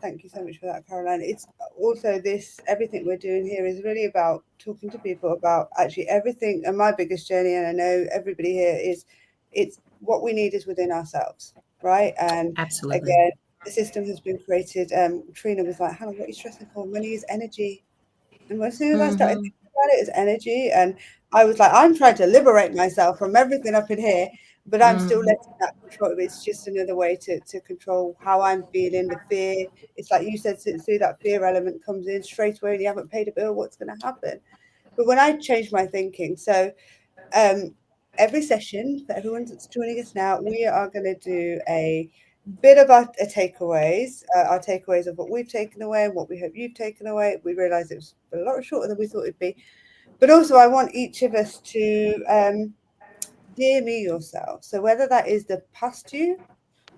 thank you so much for that, Caroline. It's also this, everything we're doing here is really about talking to people about actually everything. And my biggest journey, and I know everybody here, is it's what we need is within ourselves, right? And Absolutely. again, the system has been created. Trina was like, Hannah, what are you stressing for? Money is energy. And as soon as I started thinking about it as energy, and I was like, I'm trying to liberate myself from everything up in here, but I'm still letting that control. It's just another way to control how I'm feeling, the fear. It's like you said, Sue, that fear element comes in straight away and you haven't paid a bill, what's going to happen? But when I changed my thinking, so every session, for everyone that's joining us now, we are going to do a bit of our takeaways of what we've taken away and what we hope you've taken away. We realised it was a lot shorter than we thought it'd be. But also I want each of us to dear me yourself. So whether that is the past you,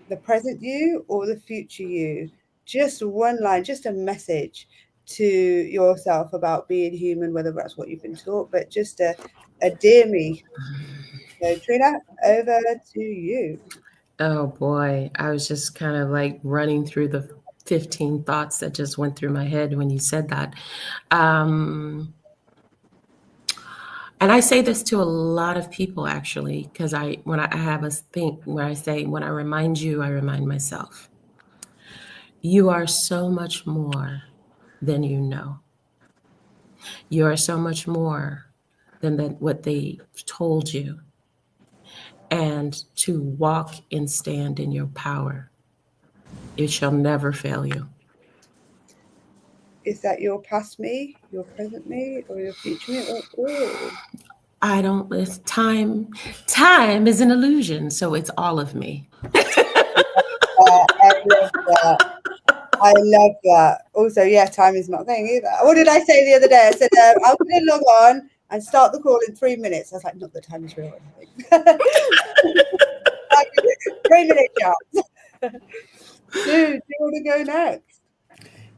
the present you, or the future you, just one line, just a message to yourself about being human, whether that's what you've been taught, but just a dear me. So Trina, over to you. Oh boy, I was just kind of like running through the 15 thoughts that just went through my head when you said that. And I say this to a lot of people actually, because when I have a think where I say, when I remind you, I remind myself. You are so much more than you know. You are so much more than what they told you. And to walk and stand in your power. It shall never fail you. Is that your past me, your present me, or your future me, or all? I don't. It's time. Time is an illusion, so it's all of me. I love that. I love that. Also, yeah, time is not a thing either. What did I say the other day? I said, I'm going to log on and start the call in 3 minutes. I was like, not that time is real. 3 minute chance. Sue, do you want to go next?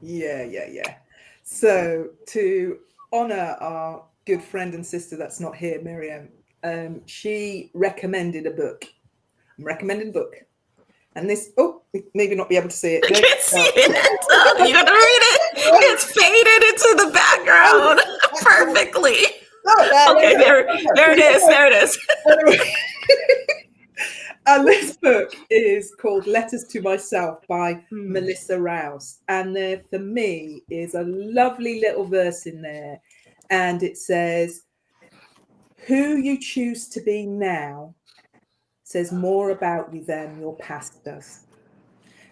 Yeah. So to honour our good friend and sister that's not here, Miriam, she recommended a book. I'm recommending a book. And this, maybe not be able to see it. I can't see it. Oh, you gotta read it. It's faded into the background perfectly. Okay, there it is. There it is. And this book is called Letters to Myself by Melissa Rouse. And there, for me, is a lovely little verse in there. And it says, who you choose to be now says more about you than your past does.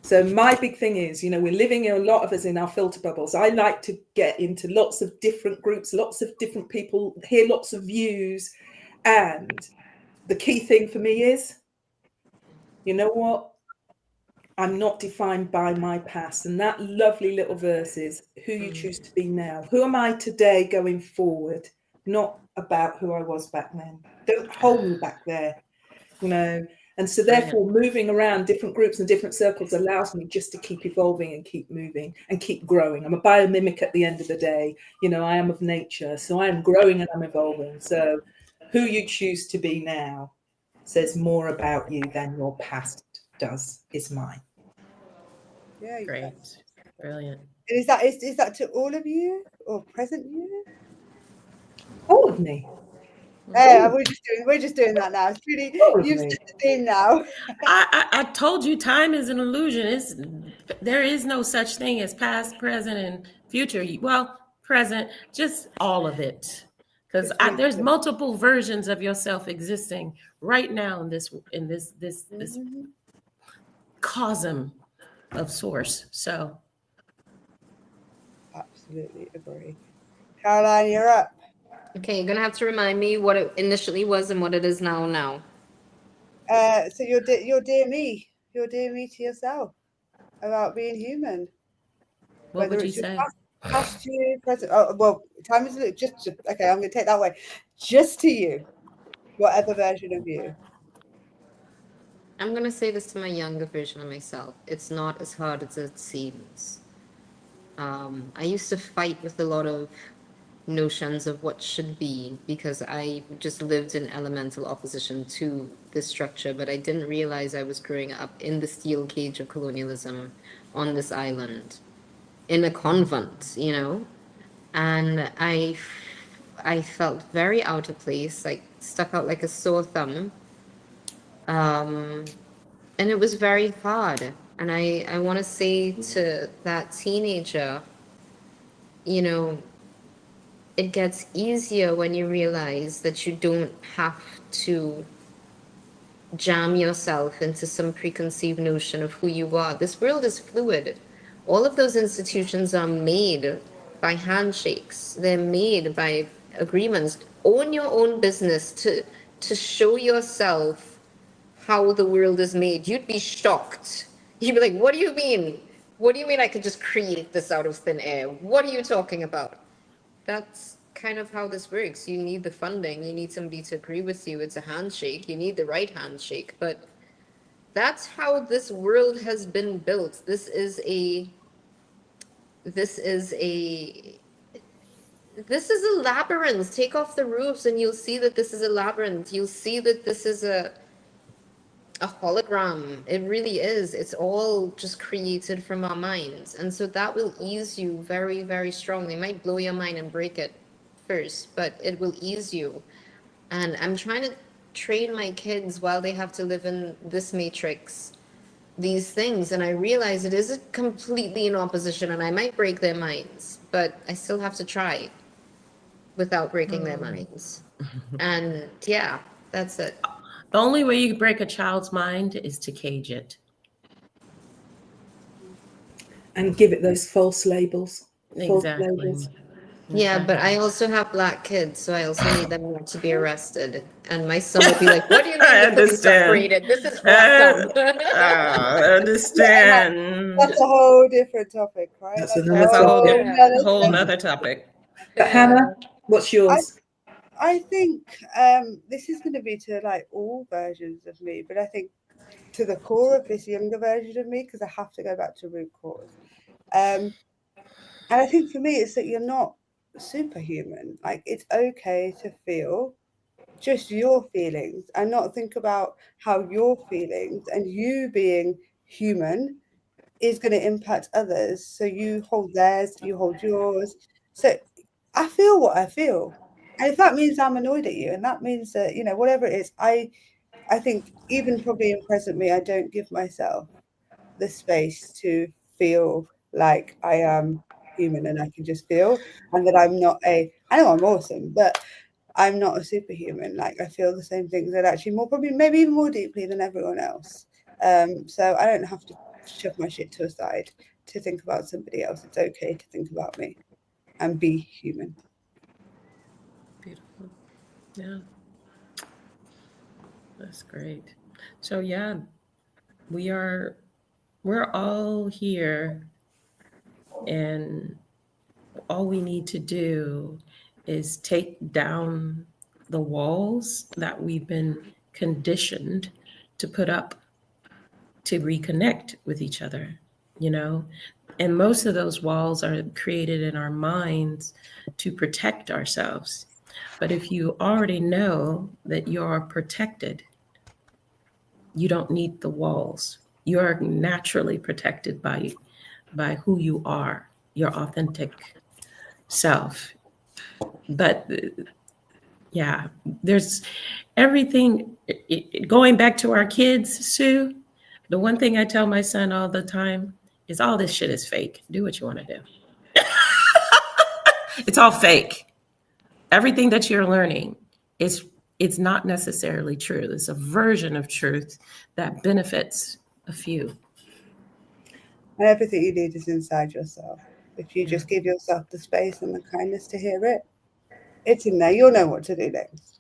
So my big thing is, you know, we're living in, a lot of us, in our filter bubbles. I like to get into lots of different groups, lots of different people, hear lots of views. And the key thing for me is, you know what? I'm not defined by my past. And that lovely little verse is who you choose to be now. Who am I today going forward? Not about who I was back then. Don't hold me back there, you know. And so therefore moving around different groups and different circles allows me just to keep evolving and keep moving and keep growing. I'm a biomimic at the end of the day. You know, I am of nature. So I am growing and I'm evolving. So who you choose to be now says more about you than your past does, is mine. Yeah, Great. Brilliant. And is that to all of you or present you? All of me. Yeah, we're just doing that now. It's really, you've set the theme now. I told you time is an illusion. There is no such thing as past, present, and future. Well, present, just all of it. because there's multiple versions of yourself existing right now in this cosm of source. So absolutely agree. Caroline, you're up. Okay, you're gonna have to remind me what it initially was and what it is now. So your dear me to yourself about being human. what would you say? Past you, present. Oh, well, time is just okay. I'm going to take that way. Just to you, whatever version of you. I'm gonna say this to my younger version of myself. It's not as hard as it seems. I used to fight with a lot of notions of what should be because I just lived in elemental opposition to this structure, but I didn't realize I was growing up in the steel cage of colonialism on this island in a convent, you know, and I felt very out of place, like stuck out like a sore thumb, and it was very hard. And I want to say to that teenager, you know, it gets easier when you realize that you don't have to jam yourself into some preconceived notion of who you are. This world is fluid. All of those institutions are made by handshakes. They're made by agreements. Own your own business to show yourself how the world is made. You'd be shocked. You'd be like, what do you mean? What do you mean I could just create this out of thin air? What are you talking about? That's kind of how this works. You need the funding. You need somebody to agree with you. It's a handshake. You need the right handshake. But that's how this world has been built. This is a labyrinth. Take off the roofs and you'll see that this is a labyrinth. You'll see that this is a hologram. It really is. It's all just created from our minds. And so that will ease you very, very strongly. It might blow your mind and break it first, but it will ease you. And I'm trying to train my kids while they have to live in this matrix, these things. And I realize it is completely in opposition and I might break their minds, but I still have to try without breaking their minds. And yeah, that's it. The only way you can break a child's mind is to cage it. And give it those false labels. False Exactly. labels. Yeah, but I also have black kids, so I also need them not to be arrested. And my son will be like, what do you mean I the police separated? This is awesome. I understand. That's a whole different topic, right? That's That's another a whole nother topic. But Hannah, what's yours? I think this is going to be to like all versions of me, but I think to the core of this younger version of me, because I have to go back to root cause. And I think for me, it's that you're not superhuman. Like, it's okay to feel just your feelings and not think about how your feelings and you being human is going to impact others. So you hold theirs, you hold yours. So I feel what I feel. And if that means I'm annoyed at you, and that means that, you know, whatever it is, I think even probably in present me, I don't give myself the space to feel like I am human and I can just feel, and that I'm not I know I'm awesome, but I'm not a superhuman. Like, I feel the same things that actually more, probably maybe even more deeply than everyone else. So I don't have to shove my shit to a side to think about somebody else. It's okay to think about me and be human. Beautiful. Yeah. That's great. So yeah, we're all here, and all we need to do is take down the walls that we've been conditioned to put up to reconnect with each other, you know? And most of those walls are created in our minds to protect ourselves. But if you already know that you're protected, you don't need the walls. You are naturally protected by who you are, your authentic self. But yeah, there's everything. Going back to our kids, Sue, the one thing I tell my son all the time is all this shit is fake. Do what you want to do. It's all fake. everything that you're learning is it's not necessarily true. It's a version of truth that benefits a few. And everything you need is inside yourself. If you just give yourself the space and the kindness to hear it, it's in there. You'll know what to do next.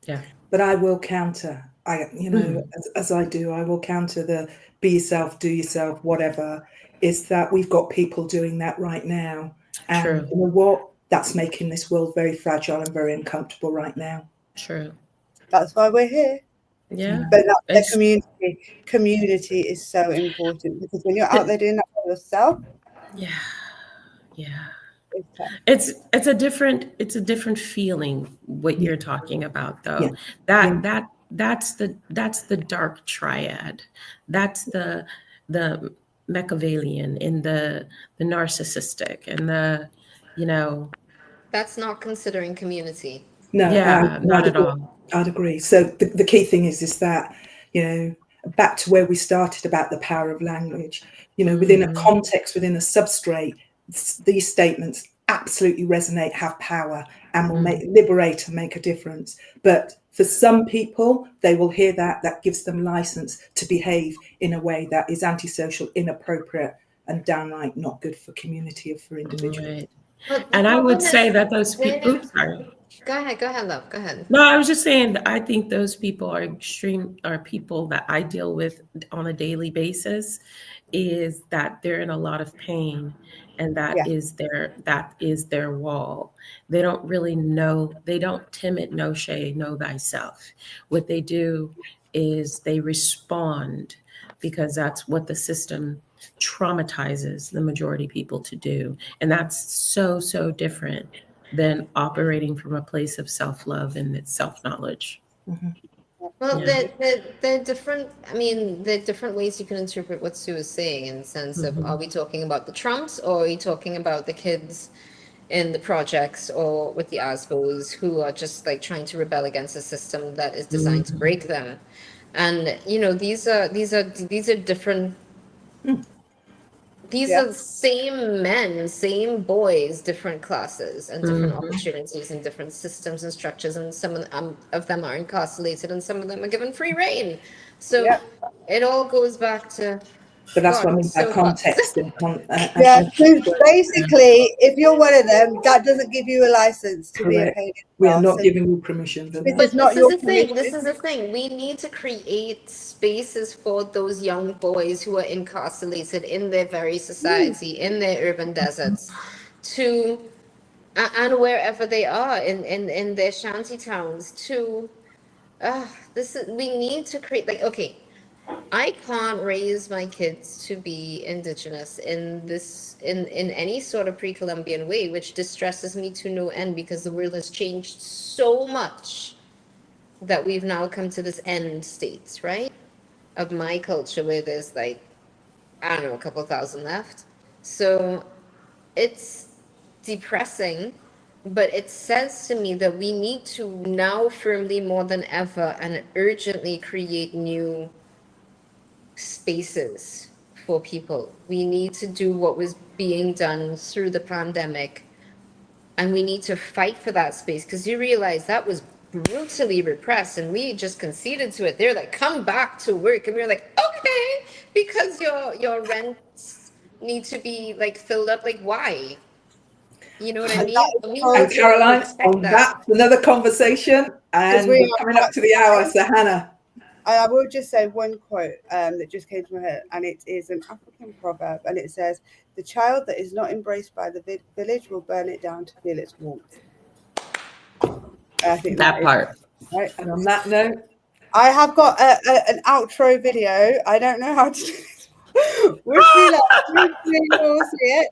Yeah. But I will counter. As I do, I will counter the be yourself, do yourself, whatever. Is that we've got people doing that right now, and True. you know what? That's making this world very fragile and very uncomfortable right now. True. That's why we're here. Yeah. But the It's- community is so important, because when you're out there doing that for yourself, Yeah. Yeah. it's tough. It's a different feeling what you're talking about though. Yeah. That's the dark triad. That's the Machiavellian and the narcissistic and the, you know. That's not considering community. No, Yeah, not at agree. all. I'd agree. So the key thing is that, you know, back to where we started about the power of language, you know, within a context, within a substrate, these statements absolutely resonate, have power, and will liberate and make a difference. But for some people, they will hear that gives them license to behave in a way that is antisocial, inappropriate, and downright not good for community or for individuals. Right. But the And I would problem say is that those people, they- oops, sorry. Go ahead, love. Go ahead. No, I was just saying that I think those people are people that I deal with on a daily basis, is that they're in a lot of pain, and that is their wall. They don't really know, they don't timid, no shade, know thyself. What they do is they respond because that's what the system traumatizes the majority of people to do. And that's so different than operating from a place of self-love and self-knowledge. Well, Yeah. they're different. I mean, there are different ways you can interpret what Sue is saying, in the sense of, are we talking about the Trumps, or are we talking about the kids in the projects or with the ASBOs who are just like trying to rebel against a system that is designed to break them? And you know, these are different. These are same men, same boys, different classes and different opportunities and different systems and structures. And some of them are incarcerated, and some of them are given free reign. So it all goes back to. But that's God, what I mean by so context. Yeah, so basically, if you're one of them, that doesn't give you a license to be a Correct. paid in We are the not ass. giving you permission for that. But But not this is your the thing. This permission. is the thing. We need to create spaces for those young boys who are incarcerated in their very society, in their urban deserts, to and wherever they are in their shanty towns. To we need to create, like, okay, I can't raise my kids to be indigenous in any sort of pre-Columbian way, which distresses me to no end, because the world has changed so much that we've now come to this end state, right? Of my culture, where there's like, I don't know, a couple thousand left. So it's depressing, but it says to me that we need to now firmly, more than ever, and urgently create new spaces for people. We need to do what was being done through the pandemic, and we need to fight for that space, because you realize that was brutally repressed, and we just conceded to it. They're like, come back to work, and we were like, okay, because your rents need to be like filled up. Like, why? You know what I mean? We And need to Caroline, protect on that's another conversation, and we we're are coming up to the hour. So Hannah. I will just say one quote that just came to my head, and it is an African proverb, and it says, "The child that is not embraced by the village will burn it down to feel its warmth." I think That part. right. And on that note, I have got an outro video. I don't know how to do this. Wish me luck. You'll see it.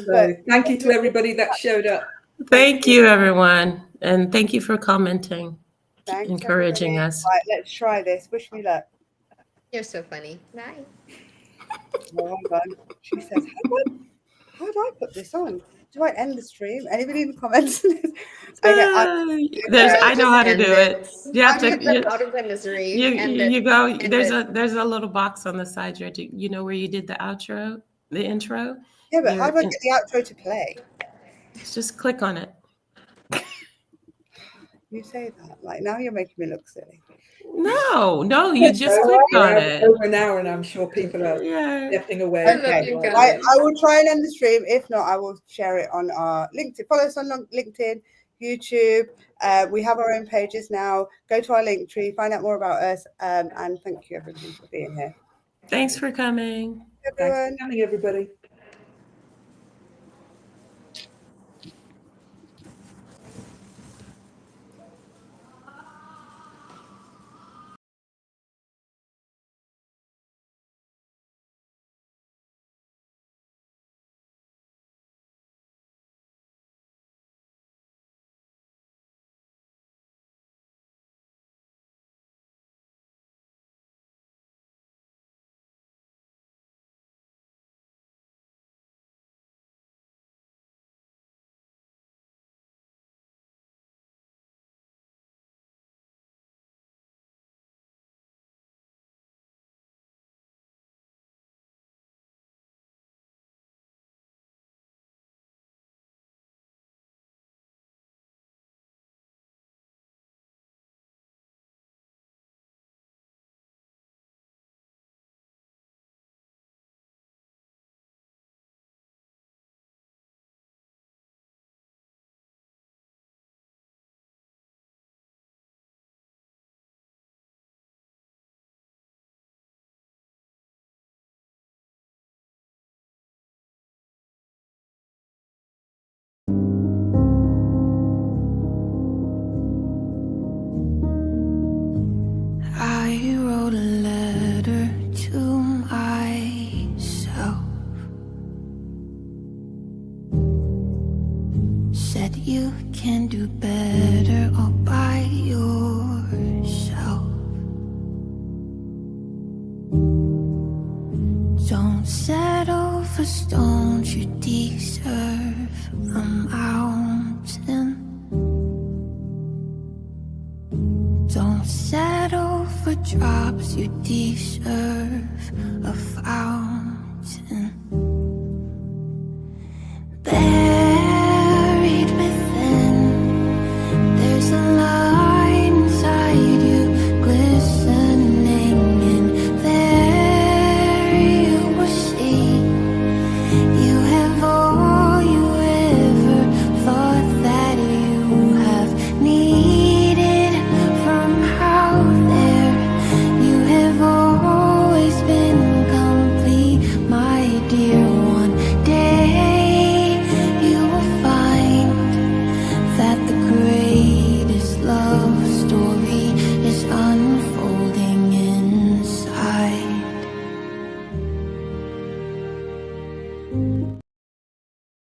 so thank you to everybody that showed up. Thank you, everyone. And thank you for commenting, Thanks, encouraging everybody. us. Right, let's try this. Wish me luck. You're so funny. Bye. Oh, hold on. She says, how do I put this on? Do I end the stream? Anybody in the comments? Okay, I know how to do it. You have Get them to. out of their misery. You go. There's a little box on the side. You know where you did the outro, the intro. Yeah, but how do I get the outro to play? Just click on it. You say that. Like, now you're making me look silly. No, you just clicked We're on over- it. over an hour, and I'm sure people are Yeah. stepping away. I love Okay, you Right. guys. I will try and end the stream. If not, I will share it on our LinkedIn. Follow us on LinkedIn, YouTube. We have our own pages now. Go to our link tree, find out more about us. And thank you, everyone, for being here. Thanks for coming. Thanks Everyone. for coming, everybody. I wrote a letter to myself. Said you can do better all by yourself. Don't settle for stones, you deserve a mountain. Don't settle for drops, you deserve a fountain.